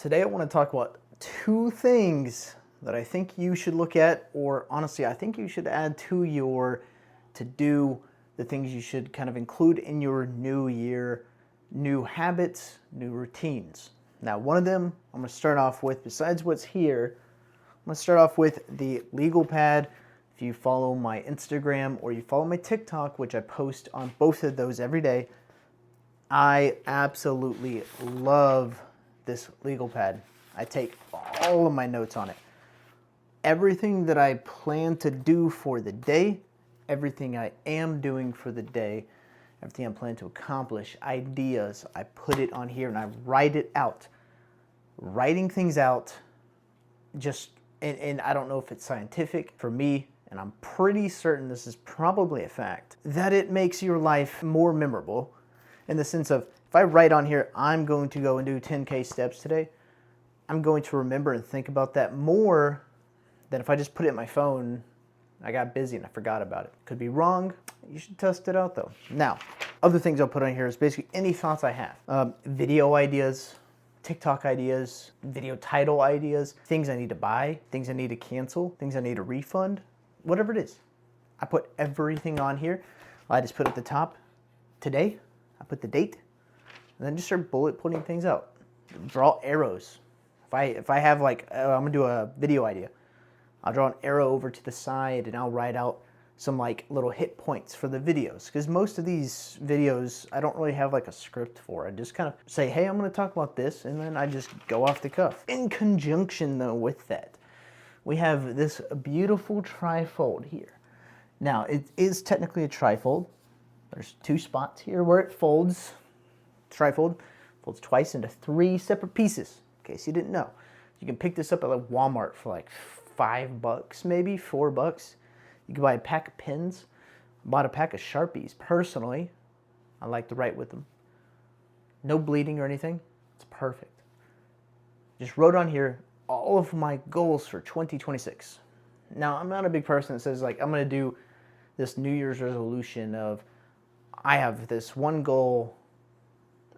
Today I want to talk about two things that I think you should look at, or honestly, I think you should add to your to-do, the things you should kind of include in your new year, new habits, new routines. Now, one of them I'm going to start off with, besides what's here, I'm going to start off with the legal pad. If you follow my Instagram or you follow my TikTok, which I post on both of those every day, I absolutely love this legal pad. I take all of my notes on it. Everything that I plan to do for the day, everything I am doing for the day, everything I'm planning to accomplish, ideas, I put it on here and I write it out. Writing things out, and I don't know if it's scientific for me, and I'm pretty certain this is probably a fact, that it makes your life more memorable in the sense of, if I write on here, I'm going to go and do 10K steps today, I'm going to remember and think about that more than if I just put it in my phone, I got busy and I forgot about it. Could be wrong. You should test it out though. Now, other things I'll put on here is basically any thoughts I have. Video ideas, TikTok ideas, video title ideas, things I need to buy, things I need to cancel, things I need to refund, whatever it is. I put everything on here. I just put at the top, today, I put the date, and then just start bullet pointing things out. Draw arrows. If I have like, I'm gonna do a video idea, I'll draw an arrow over to the side and I'll write out some like little hit points for the videos. Because most of these videos, I don't really have like a script for. I just kind of say, hey, I'm gonna talk about this, and then I just go off the cuff. In conjunction though with that, we have this beautiful trifold here. Now, it is technically a trifold. There's two spots here where it folds. Trifold folds twice into three separate pieces, in case you didn't know. You can pick this up at like Walmart for like $5, maybe $4. You can buy a pack of pens. I bought a pack of Sharpies. Personally, I like to write with them. No bleeding or anything. It's perfect. Just wrote on here all of my goals for 2026. Now, I'm not a big person that says like, I'm going to do this New Year's resolution of, I have this one goal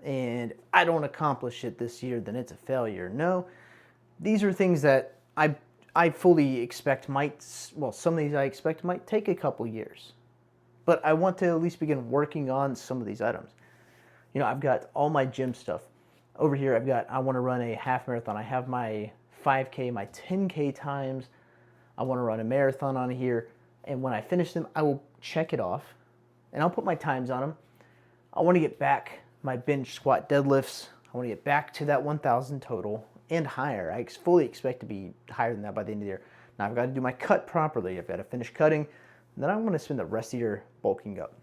and I don't accomplish it this year, then it's a failure. No, these are things that I fully expect some of these I expect might take a couple years. But I want to at least begin working on some of these items. You know, I've got all my gym stuff. Over here, I want to run a half marathon. I have my 5K, my 10K times. I want to run a marathon on here. And when I finish them, I will check it off and I'll put my times on them. I want to get back my bench, squat, deadlifts. I want to get back to that 1,000 total and higher. I fully expect to be higher than that by the end of the year. Now I've got to do my cut properly. I've got to finish cutting. And then I want to spend the rest of the year bulking up.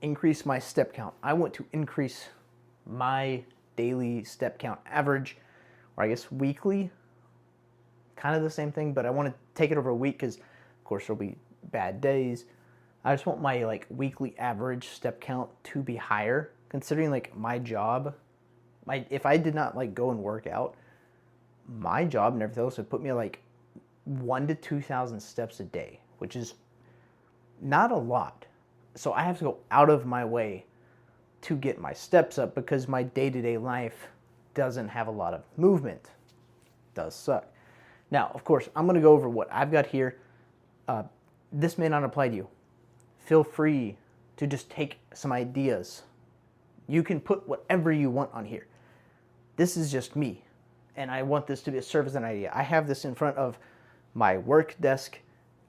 Increase my step count. I want to increase my daily step count average, or I guess weekly. Kind of the same thing, but I want to take it over a week because, of course, there'll be bad days. I just want my like weekly average step count to be higher, considering like my job. If I did not like go and work out, my job and everything else would put me like 1,000 to 2,000 steps a day, which is not a lot. So I have to go out of my way to get my steps up because my day-to-day life doesn't have a lot of movement. It does suck. Now, of course, I'm going to go over what I've got here. This may not apply to you. Feel free to just take some ideas. You can put whatever you want on here. This is just me, and I want this to serve as an idea. I have this in front of my work desk.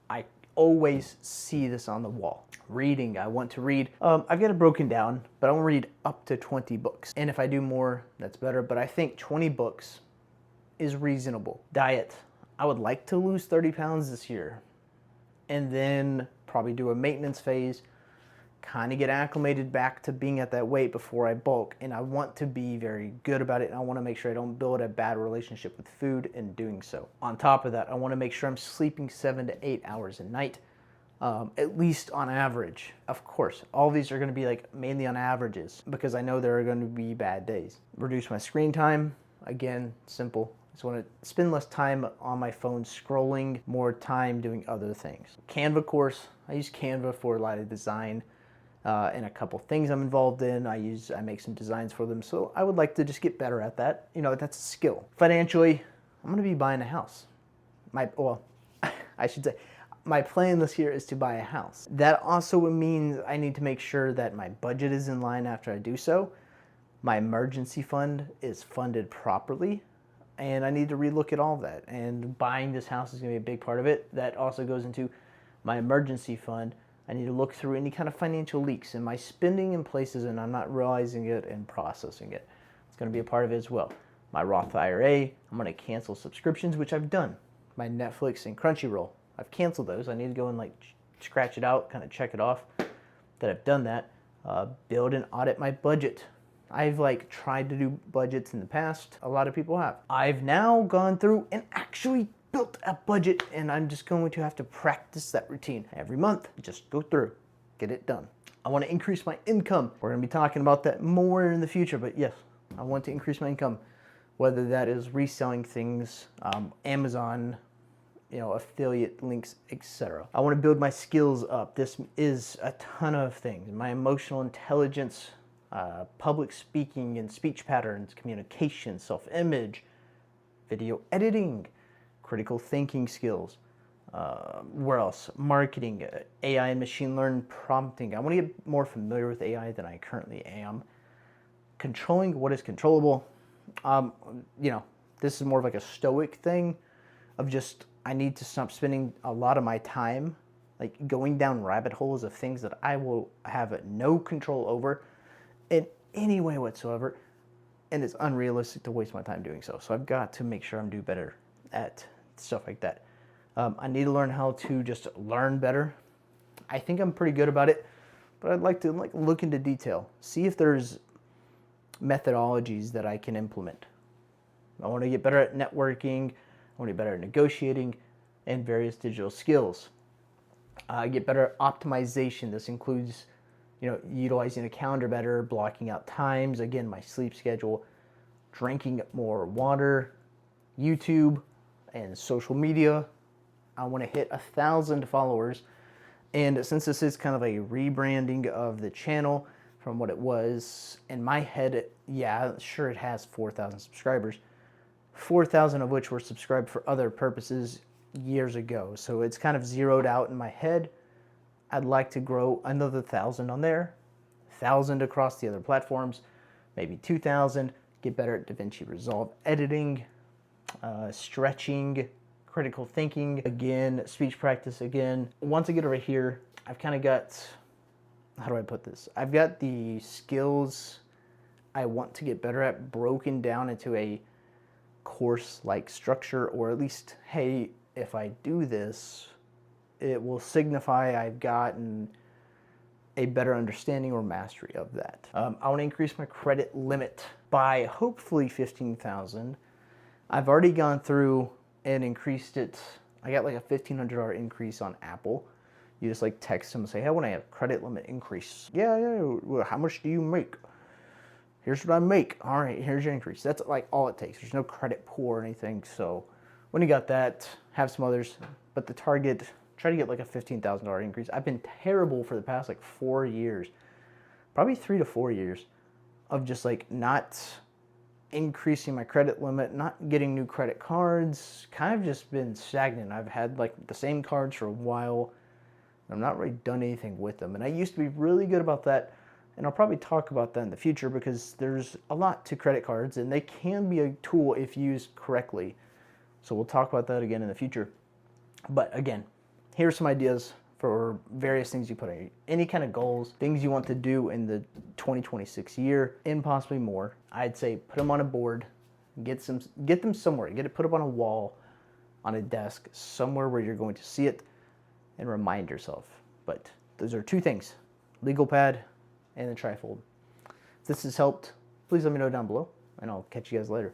I always see this on the wall. Reading, I want to read. I've got it broken down, but I want to read up to 20 books. And if I do more, that's better, but I think 20 books is reasonable. Diet, I would like to lose 30 pounds this year, and then probably do a maintenance phase, kind of get acclimated back to being at that weight before I bulk. And I want to be very good about it, and I want to make sure I don't build a bad relationship with food in doing so. On top of that, I want to make sure I'm sleeping 7 to 8 hours a night, at least on average. Of course, all these are going to be like mainly on averages because I know there are going to be bad days. Reduce my screen time. Again, simple. I just want to spend less time on my phone scrolling, more time doing other things. Canva course. I use Canva for a lot of design and a couple things I'm involved in. I make some designs for them, so I would like to just get better at that. That's a skill. Financially, I'm going to be buying a house. I should say, my plan this year is to buy a house. That also means I need to make sure that my budget is in line after I do so. My emergency fund is funded properly, and I need to relook at all of that. And buying this house is going to be a big part of it. That also goes into my emergency fund. I need to look through any kind of financial leaks. Am I spending in places and I'm not realizing it and processing it? It's going to be a part of it as well. My Roth IRA, I'm going to cancel subscriptions, which I've done. My Netflix and Crunchyroll, I've canceled those. I need to go and scratch it out, kind of check it off that I've done that. Build and audit my budget. I've tried to do budgets in the past. A lot of people have. I've now gone through and actually built a budget, and I'm just going to have to practice that routine every month. Just go through, get it done. I want to increase my income. We're going to be talking about that more in the future, but yes, I want to increase my income, whether that is reselling things, Amazon, affiliate links, etc. I want to build my skills up. This is a ton of things. My emotional intelligence, public speaking and speech patterns, communication, self-image, video editing, critical thinking skills. Where else? Marketing, AI and machine learning prompting. I want to get more familiar with AI than I currently am. Controlling what is controllable. This is more of a stoic thing of just, I need to stop spending a lot of my time going down rabbit holes of things that I will have no control over in any way whatsoever, and it's unrealistic to waste my time doing so. So I've got to make sure I'm doing better at stuff like that. I need to learn how to just learn better. I think I'm pretty good about it, but I'd like to look into detail, see if there's methodologies that I can implement. I want to get better at networking. I want to get better at negotiating and various digital skills. Get better at optimization. This includes, utilizing a calendar better, blocking out times, again, my sleep schedule, drinking more water, YouTube, and social media. I want to hit 1,000 followers. And since this is kind of a rebranding of the channel from what it was, in my head, it has 4,000 subscribers. 4,000 of which were subscribed for other purposes years ago. So it's kind of zeroed out in my head. I'd like to grow another 1,000 on there, 1,000 across the other platforms, maybe 2,000, get better at DaVinci Resolve editing, stretching, critical thinking, again, speech practice again. Once I get over here, I've kind of got, how do I put this? I've got the skills I want to get better at broken down into a course-like structure, or at least, hey, if I do this, it will signify I've gotten a better understanding or mastery of that. I want to increase my credit limit by hopefully 15,000. I've already gone through and increased it. I got a $1,500 increase on Apple. You just text them and say, hey, I want a credit limit increase. Yeah, well, how much do you make? Here's what I make. All right, here's your increase. That's all it takes. There's no credit pull or anything. So when you got that, have some others. But the target, try to get a $15,000 increase. I've been terrible for the past 4 years, probably 3 to 4 years of just not increasing my credit limit, not getting new credit cards, kind of just been stagnant. I've had the same cards for a while. I've not really done anything with them. And I used to be really good about that. And I'll probably talk about that in the future because there's a lot to credit cards and they can be a tool if used correctly. So we'll talk about that again in the future. But again, here's some ideas for various things you put in. Any kind of goals, things you want to do in the 2026 year, and possibly more. I'd say put them on a board, get them somewhere, put them on a wall, on a desk, somewhere where you're going to see it and remind yourself. But those are 2 things, legal pad and the trifold. If this has helped, please let me know down below, and I'll catch you guys later.